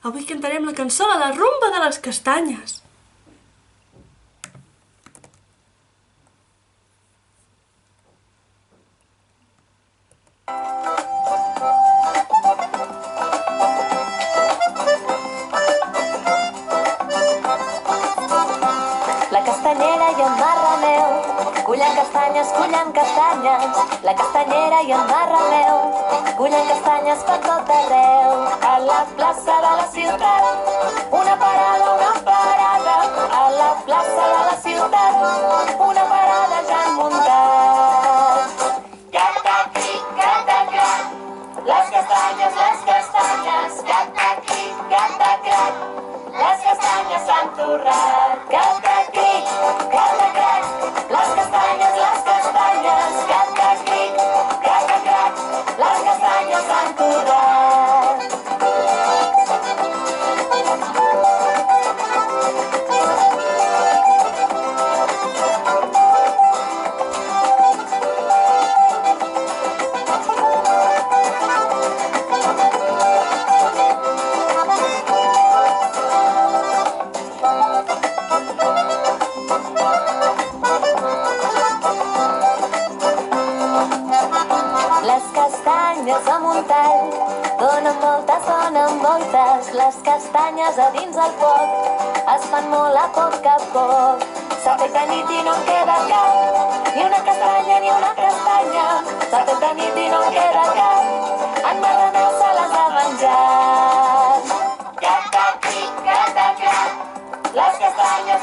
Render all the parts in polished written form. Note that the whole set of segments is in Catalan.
Avui cantarem la cançó de la rumba de les castanyes. La castanyera i en Marrameu cullen castanyes, cullen castanyes. La castanyera i en Marrameu cullen castanyes per tot arreu. A la plaça de la ciutat, una parada. A la plaça de la ciutat, una parada ja han muntat. Cata-cric, cata-crac, les castanyes, cata-cric, cata-crac, les castanyes s'han torrat. Cata-cric, cata-crac, les castanyes, cata-cric, cata-crac, les castanyes s'han torrat. Les castanyes a Montall donen voltes. Les castanyes a dins el foc es fan molt a poc. S'ha fet de nit i no en queda cap, ni una castanya. S'ha fet de nit i no en queda cap, en Marrameu se les ha menjat. Cata-cric, cata-crac, les castanyes,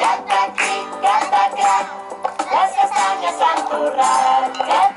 cata-cric, cata-crac, les castanyes s'han torrat.